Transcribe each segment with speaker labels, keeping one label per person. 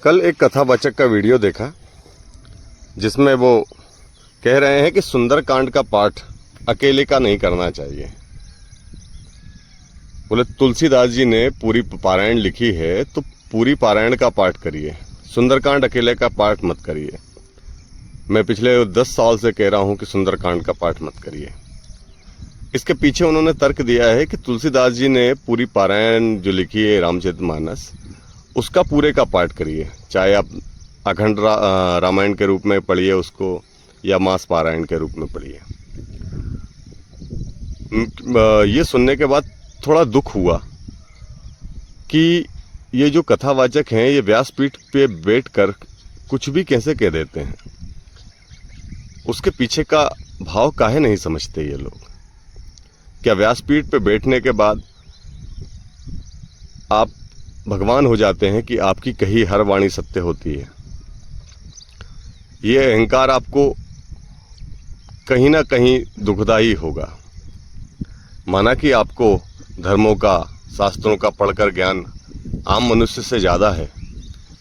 Speaker 1: कल एक कथावाचक का वीडियो देखा जिसमें वो कह रहे हैं कि सुंदरकांड का पाठ अकेले का नहीं करना चाहिए। बोले तुलसीदास जी ने पूरी पारायण लिखी है तो पूरी पारायण का पाठ करिए, सुंदरकांड अकेले का पाठ मत करिए। मैं पिछले 10 साल से कह रहा हूं कि सुंदरकांड का पाठ मत करिए। इसके पीछे उन्होंने तर्क दिया है कि तुलसीदास जी ने पूरी पारायण जो लिखी है रामचरितमानस, उसका पूरे का पाठ करिए, चाहे आप अखंड रामायण के रूप में पढ़िए उसको या मास पारायण के रूप में पढ़िए। ये सुनने के बाद थोड़ा दुख हुआ कि ये जो कथावाचक हैं ये व्यासपीठ पे बैठकर कुछ भी कैसे कह देते हैं। उसके पीछे का भाव काहे नहीं समझते ये लोग। क्या व्यासपीठ पे बैठने के बाद आप भगवान हो जाते हैं कि आपकी कही हर वाणी सत्य होती है? ये अहंकार आपको कहीं ना कहीं दुखदाई होगा। माना कि आपको धर्मों का, शास्त्रों का पढ़कर ज्ञान आम मनुष्य से ज़्यादा है,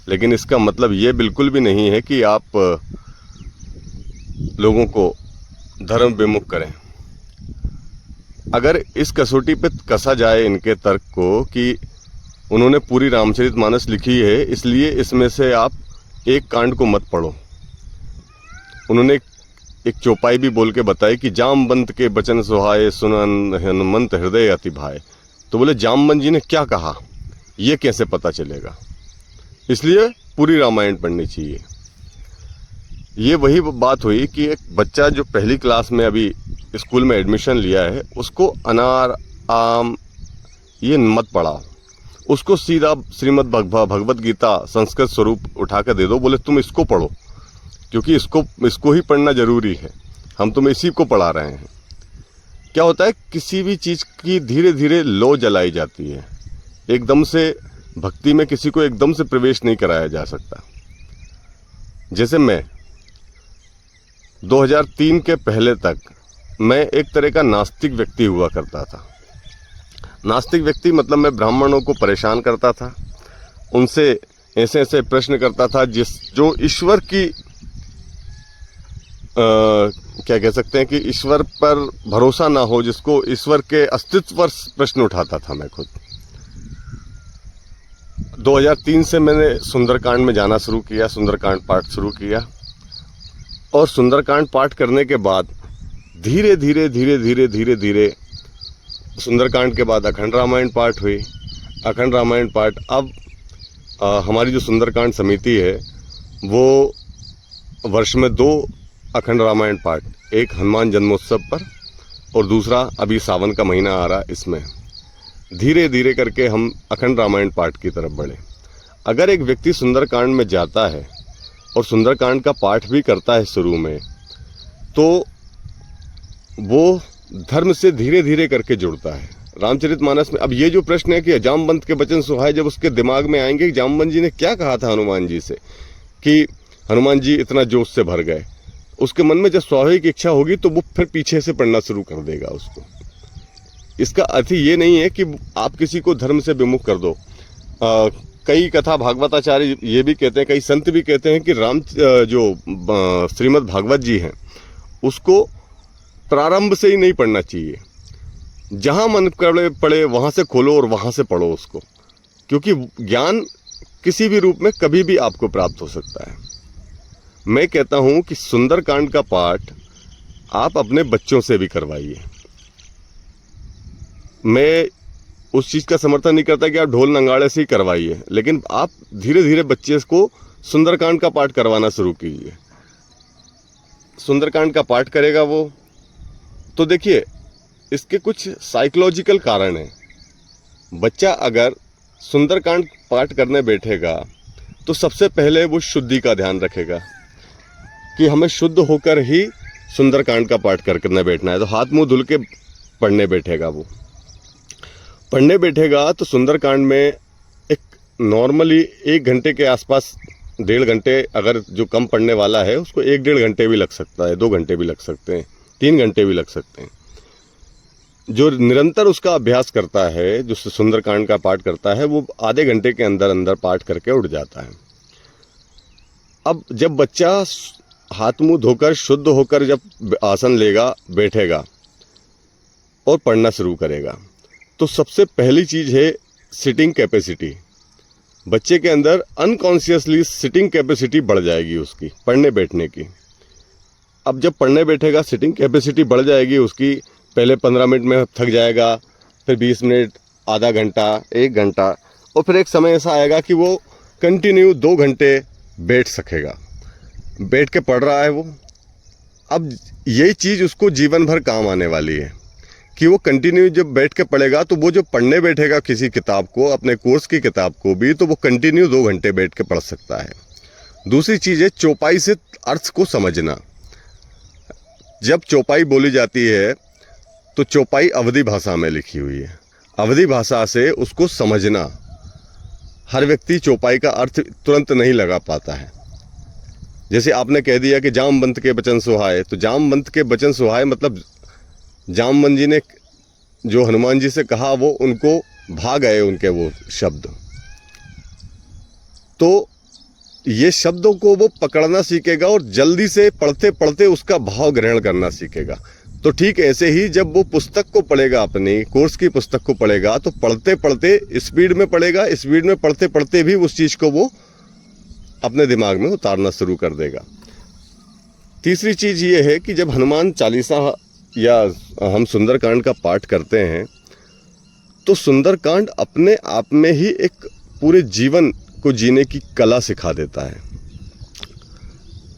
Speaker 1: लेकिन इसका मतलब ये बिल्कुल भी नहीं है कि आप लोगों को धर्म विमुख करें। अगर इस कसौटी पे कसा जाए इनके तर्क को कि उन्होंने पूरी रामचरितमानस लिखी है इसलिए इसमें से आप एक कांड को मत पढ़ो। उन्होंने एक चौपाई भी बोल के बताई कि जामवंत के बचन सुहाए सुनन हनुमंत हृदय अति भाए। तो बोले जामवंत जी ने क्या कहा ये कैसे पता चलेगा? इसलिए पूरी रामायण पढ़नी चाहिए। ये वही बात हुई कि एक बच्चा जो पहली क्लास में अभी स्कूल में एडमिशन लिया है उसको अनार आम ये मत पढ़ाओ, उसको सीधा श्रीमद् भगवत गीता संस्कृत स्वरूप उठा कर दे दो। बोले तुम इसको पढ़ो क्योंकि इसको ही पढ़ना जरूरी है, हम तुम्हें इसी को पढ़ा रहे हैं। क्या होता है, किसी भी चीज़ की धीरे धीरे लो जलाई जाती है। एकदम से भक्ति में किसी को एकदम से प्रवेश नहीं कराया जा सकता। जैसे मैं 2003 के पहले तक मैं एक तरह का नास्तिक व्यक्ति हुआ करता था। नास्तिक व्यक्ति मतलब मैं ब्राह्मणों को परेशान करता था, उनसे ऐसे ऐसे प्रश्न करता था जो ईश्वर की क्या कह सकते हैं कि ईश्वर पर भरोसा ना हो, जिसको ईश्वर के अस्तित्व पर प्रश्न उठाता था मैं खुद। 2003 से मैंने सुंदरकांड में जाना शुरू किया, सुंदरकांड पाठ शुरू किया और सुंदरकांड पाठ करने के बाद धीरे धीरे धीरे धीरे धीरे धीरे सुंदरकांड के बाद अखंड रामायण पाठ हुई। अखंड रामायण पाठ अब हमारी जो सुंदरकांड समिति है वो वर्ष में 2 अखंड रामायण पाठ, एक हनुमान जन्मोत्सव पर और दूसरा अभी सावन का महीना आ रहा, इसमें धीरे धीरे करके हम अखंड रामायण पाठ की तरफ बढ़े। अगर एक व्यक्ति सुंदरकांड में जाता है और सुंदरकांड का पाठ भी करता है शुरू में, तो वो धर्म से धीरे धीरे करके जुड़ता है। रामचरितमानस में अब ये जो प्रश्न है कि जामवंत के बचन सुहाए, जब उसके दिमाग में आएंगे कि जामवंत जी ने क्या कहा था हनुमान जी से कि हनुमान जी इतना जोश से भर गए, उसके मन में जब स्वाभाविक इच्छा होगी तो वो फिर पीछे से पढ़ना शुरू कर देगा उसको। इसका अर्थ ये नहीं है कि आप किसी को धर्म से विमुख कर दो। कई कथा भागवताचार्य ये भी कहते हैं, कई संत भी कहते हैं कि जो श्रीमद् भागवत जी हैं उसको प्रारंभ से ही नहीं पढ़ना चाहिए। जहाँ मन पड़े वहाँ से खोलो और वहाँ से पढ़ो उसको, क्योंकि ज्ञान किसी भी रूप में कभी भी आपको प्राप्त हो सकता है। मैं कहता हूँ कि सुंदरकांड का पाठ आप अपने बच्चों से भी करवाइए। मैं उस चीज़ का समर्थन नहीं करता कि आप ढोल नगाड़े से ही करवाइए, लेकिन आप धीरे धीरे बच्चे को सुंदरकांड का पाठ करवाना शुरू कीजिए। सुंदरकांड का पाठ करेगा वो, तो देखिए इसके कुछ साइकोलॉजिकल कारण हैं। बच्चा अगर सुंदरकांड पाठ करने बैठेगा तो सबसे पहले वो शुद्धि का ध्यान रखेगा कि हमें शुद्ध होकर ही सुंदरकांड का पाठ करने बैठना है। तो हाथ मुंह धुल के पढ़ने बैठेगा। वो पढ़ने बैठेगा तो सुंदरकांड में एक नॉर्मली 1 घंटे के आसपास, 1.5 घंटे, अगर जो कम पढ़ने वाला है उसको 1-1.5 घंटे भी लग सकता है, 2 घंटे भी लग सकते हैं, 3 घंटे भी लग सकते हैं। जो निरंतर उसका अभ्यास करता है, जो सुंदरकांड का पाठ करता है, वो आधे घंटे के अंदर अंदर पाठ करके उठ जाता है। अब जब बच्चा हाथ मुंह धोकर शुद्ध होकर जब आसन लेगा, बैठेगा और पढ़ना शुरू करेगा, तो सबसे पहली चीज़ है सिटिंग कैपेसिटी। बच्चे के अंदर अनकॉन्शियसली सिटिंग कैपेसिटी बढ़ जाएगी उसकी, पढ़ने बैठने की। अब जब पढ़ने बैठेगा सिटिंग कैपेसिटी बढ़ जाएगी उसकी। पहले 15 मिनट में थक जाएगा, फिर 20 मिनट, आधा घंटा, 1 घंटा, और फिर एक समय ऐसा आएगा कि वो कंटिन्यू 2 घंटे बैठ सकेगा, बैठ के पढ़ रहा है वो। अब यही चीज़ उसको जीवन भर काम आने वाली है कि वो कंटिन्यू जब बैठ के पढ़ेगा, तो वो जो पढ़ने बैठेगा किसी किताब को, अपने कोर्स की किताब को भी, तो वो कंटिन्यू 2 घंटे बैठ के पढ़ सकता है। दूसरी चीज़ है चौपाई से अर्थ को समझना। जब चौपाई बोली जाती है तो चौपाई अवधी भाषा में लिखी हुई है। अवधी भाषा से उसको समझना, हर व्यक्ति चौपाई का अर्थ तुरंत नहीं लगा पाता है। जैसे आपने कह दिया कि जामवंत के बचन सुहाए, तो जामवंत के बचन सुहाए मतलब जामवंत जी ने जो हनुमान जी से कहा वो उनको भा गए उनके वो शब्द। तो ये शब्दों को वो पकड़ना सीखेगा और जल्दी से पढ़ते पढ़ते उसका भाव ग्रहण करना सीखेगा। तो ठीक ऐसे ही जब वो पुस्तक को पढ़ेगा, अपनी कोर्स की पुस्तक को पढ़ेगा, तो पढ़ते पढ़ते स्पीड में पढ़ेगा, स्पीड में पढ़ते पढ़ते भी उस चीज़ को वो अपने दिमाग में उतारना शुरू कर देगा। तीसरी चीज़ ये है कि जब हनुमान चालीसा या हम सुंदरकांड का पाठ करते हैं, तो सुंदरकांड अपने आप में ही एक पूरे जीवन को जीने की कला सिखा देता है।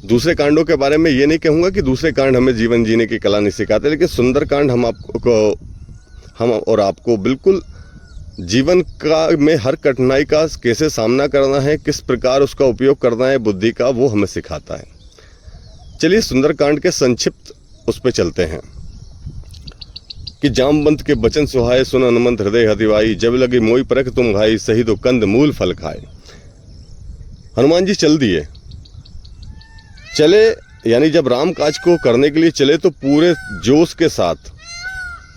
Speaker 1: दूसरे कांडों के बारे में ये नहीं कहूँगा कि दूसरे कांड हमें जीवन जीने की कला नहीं सिखाते, लेकिन सुंदरकांड हम और आपको बिल्कुल जीवन का में हर कठिनाई का कैसे सामना करना है, किस प्रकार उसका उपयोग करना है बुद्धि का, वो हमें सिखाता है। चलिए सुंदरकांड के संक्षिप्त उस पर चलते हैं कि जामवंत के बचन सुहाए, सुन हनुमंत हृदय हतिवाई, जब लगी मोई परख तुम घाई, सही दो कंद मूल फल खाए। हनुमान जी चल दिए, चले यानी जब राम काज को करने के लिए चले तो पूरे जोश के साथ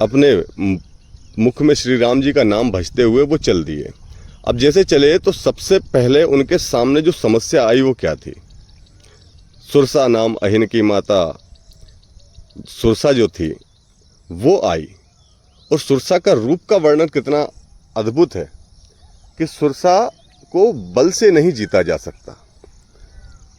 Speaker 1: अपने मुख में श्री राम जी का नाम भजते हुए वो चल दिए। अब जैसे चले तो सबसे पहले उनके सामने जो समस्या आई वो क्या थी? सुरसा नाम अहिन की माता, सुरसा जो थी वो आई। और सुरसा का रूप का वर्णन कितना अद्भुत है कि सुरसा को बल से नहीं जीता जा सकता।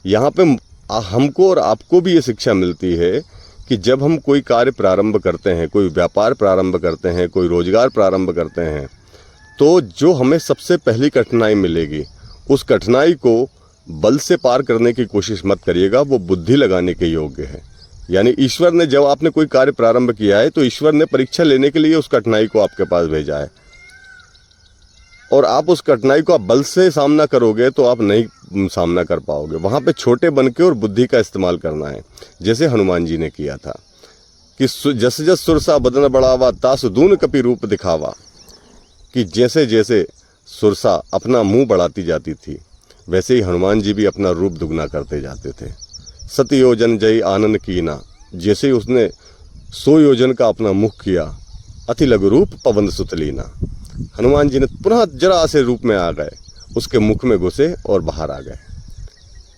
Speaker 1: यहाँ पे हमको और आपको भी ये शिक्षा मिलती है कि जब हम कोई कार्य प्रारंभ करते हैं, कोई व्यापार प्रारंभ करते हैं, कोई रोजगार प्रारंभ करते हैं, तो जो हमें सबसे पहली कठिनाई मिलेगी, उस कठिनाई को बल से पार करने की कोशिश मत करिएगा, वो बुद्धि लगाने के योग्य है। यानी ईश्वर ने जब आपने कोई कार्य प्रारंभ किया है तो ईश्वर ने परीक्षा लेने के लिए उस कठिनाई को आपके पास भेजा है, और आप उस कठिनाई को आप बल से सामना करोगे तो आप नहीं सामना कर पाओगे। वहाँ पे छोटे बन के और बुद्धि का इस्तेमाल करना है, जैसे हनुमान जी ने किया था कि जस जस सुरसा बदन बढ़ावा, तासु दून कपि रूप दिखावा। कि जैसे जैसे सुरसा अपना मुंह बढ़ाती जाती थी, वैसे ही हनुमान जी भी अपना रूप दुगना करते जाते थे। सती योजन जय आनंद कीना, जैसे ही उसने 100 योजन का अपना मुख किया, अति लघु रूप पवन सुतलीना। हनुमान जी ने पुनः जरा से रूप में आ गए, उसके मुख में घुसे और बाहर आ गए,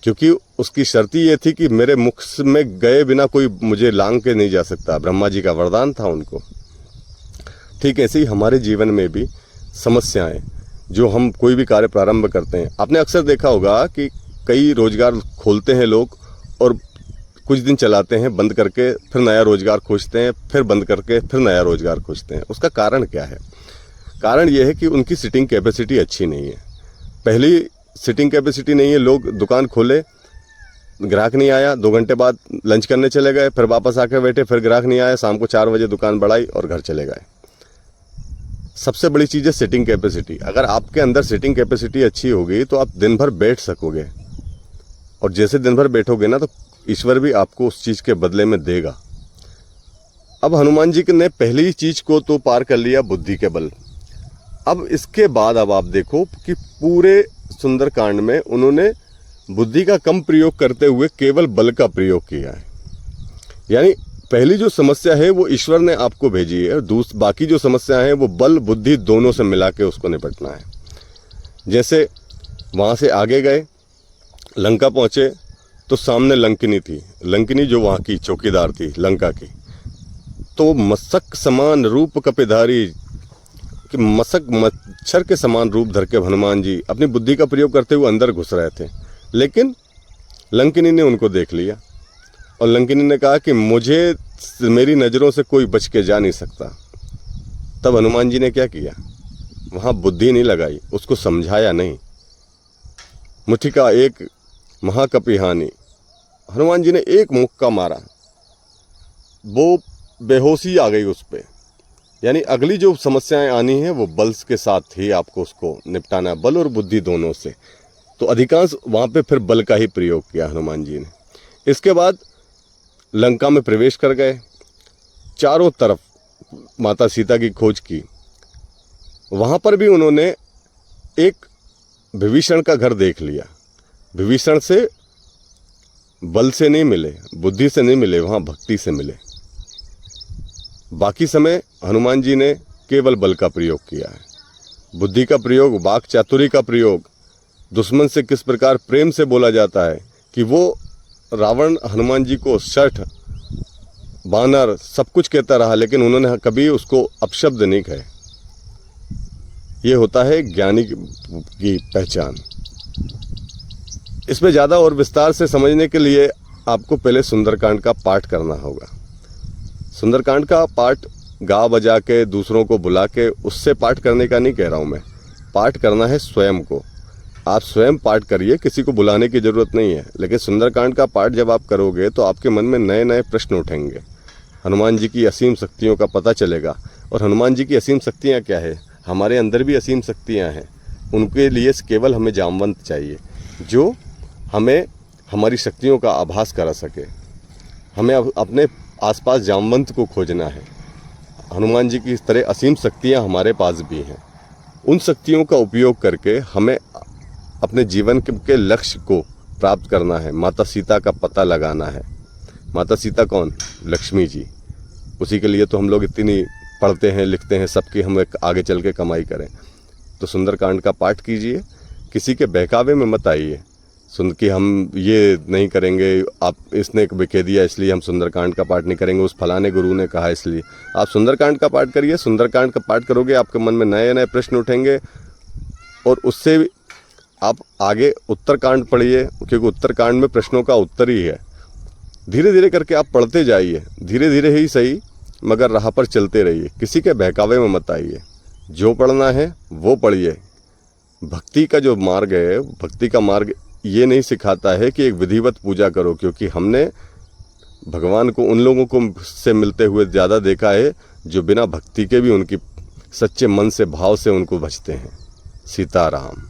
Speaker 1: क्योंकि उसकी शर्त ये थी कि मेरे मुख में गए बिना कोई मुझे लांग के नहीं जा सकता। ब्रह्मा जी का वरदान था उनको। ठीक ऐसे ही हमारे जीवन में भी समस्याएं, जो हम कोई भी कार्य प्रारंभ करते हैं, आपने अक्सर देखा होगा कि कई रोजगार खोलते हैं लोग और कुछ दिन चलाते हैं, बंद करके फिर नया रोजगार खोजते हैं, फिर बंद करके फिर नया रोजगार खोजते हैं। उसका कारण क्या है? कारण यह है कि उनकी सिटिंग कैपेसिटी अच्छी नहीं है। पहली सिटिंग कैपेसिटी नहीं है, लोग दुकान खोले, ग्राहक नहीं आया, 2 घंटे बाद लंच करने चले गए, फिर वापस आके बैठे, फिर ग्राहक नहीं आया, शाम को 4 बजे दुकान बढ़ाई और घर चले गए। सबसे बड़ी चीज़ है सिटिंग कैपेसिटी। अगर आपके अंदर सिटिंग कैपेसिटी अच्छी होगी तो आप दिन भर बैठ सकोगे, और जैसे दिन भर बैठोगे ना तो ईश्वर भी आपको उस चीज़ के बदले में देगा। अब हनुमान जी ने पहली चीज़ को तो पार कर लिया, बुद्धि के बल। अब इसके बाद अब आप देखो कि पूरे सुंदरकांड में उन्होंने बुद्धि का कम प्रयोग करते हुए केवल बल का प्रयोग किया है। यानी पहली जो समस्या है वो ईश्वर ने आपको भेजी है, बाकी जो समस्या है वो बल बुद्धि दोनों से मिला के उसको निपटना है। जैसे वहाँ से आगे गए लंका पहुँचे तो सामने लंकिनी थी। लंकिनी जो वहाँ की चौकीदार थी लंका की, तो मशक समान रूप कपिधारी, कि मशक मच्छर के समान रूप धर के हनुमान जी अपनी बुद्धि का प्रयोग करते हुए अंदर घुस रहे थे। लेकिन लंकिनी ने उनको देख लिया और लंकिनी ने कहा कि मुझे, मेरी नज़रों से कोई बच के जा नहीं सकता। तब हनुमान जी ने क्या किया, वहाँ बुद्धि नहीं लगाई, उसको समझाया नहीं। मुठिका एक महाकपिहानी, हनुमान जी ने एक मुक्का मारा, वो बेहोशी आ गई उस पर। यानी अगली जो समस्याएं आनी है वो बल के साथ ही आपको उसको निपटाना है, बल और बुद्धि दोनों से। तो अधिकांश वहाँ पे फिर बल का ही प्रयोग किया हनुमान जी ने। इसके बाद लंका में प्रवेश कर गए, चारों तरफ माता सीता की खोज की। वहाँ पर भी उन्होंने एक विभीषण का घर देख लिया। विभीषण से बल से नहीं मिले, बुद्धि से नहीं मिले, वहाँ भक्ति से मिले। बाकी समय हनुमान जी ने केवल बल का प्रयोग किया है। बुद्धि का प्रयोग, वाक चातुर्य का प्रयोग, दुश्मन से किस प्रकार प्रेम से बोला जाता है कि वो रावण हनुमान जी को शठ, बानर सब कुछ कहता रहा, लेकिन उन्होंने कभी उसको अपशब्द नहीं कहे। ये होता है ज्ञानी की पहचान। इसमें ज़्यादा और विस्तार से समझने के लिए आपको पहले सुंदरकांड का पाठ करना होगा। सुंदरकांड का पाठ गा बजा के, दूसरों को बुला के, उससे पाठ करने का नहीं कह रहा हूँ मैं। पाठ करना है स्वयं को। आप स्वयं पाठ करिए, किसी को बुलाने की ज़रूरत नहीं है। लेकिन सुंदरकांड का पाठ जब आप करोगे तो आपके मन में नए नए प्रश्न उठेंगे, हनुमान जी की असीम शक्तियों का पता चलेगा। और हनुमान जी की असीम शक्तियाँ क्या है, हमारे अंदर भी असीम शक्तियाँ हैं। उनके लिए केवल हमें जामवंत चाहिए जो हमें हमारी शक्तियों का आभास करा सके। हमें अपने आसपास जामवंत को खोजना है। हनुमान जी की इस तरह असीम शक्तियाँ हमारे पास भी हैं। उन शक्तियों का उपयोग करके हमें अपने जीवन के लक्ष्य को प्राप्त करना है। माता सीता का पता लगाना है। माता सीता कौन? लक्ष्मी जी। उसी के लिए तो हम लोग इतनी पढ़ते हैं, लिखते हैं, सबकी हम आगे चल के कमाई करें। तो सुंदरकांड का पाठ कीजिए, किसी के बहकावे में मत आइए सुन कि हम ये नहीं करेंगे, आप इसने कह दिया इसलिए हम सुंदरकांड का पाठ नहीं करेंगे, उस फलाने गुरु ने कहा इसलिए। आप सुंदरकांड का पाठ करिए। सुंदरकांड का पाठ करोगे आपके मन में नए नए प्रश्न उठेंगे और उससे आप आगे उत्तरकांड पढ़िए, क्योंकि उत्तरकांड में प्रश्नों का उत्तर ही है। धीरे धीरे करके आप पढ़ते जाइए, धीरे धीरे ही सही, मगर राह पर चलते रहिए। किसी के बहकावे में मत आइए। जो पढ़ना है वो पढ़िए। भक्ति का जो मार्ग है, भक्ति का मार्ग ये नहीं सिखाता है कि एक विधिवत पूजा करो, क्योंकि हमने भगवान को उन लोगों को से मिलते हुए ज़्यादा देखा है जो बिना भक्ति के भी उनकी सच्चे मन से, भाव से उनको भजते हैं। सीताराम।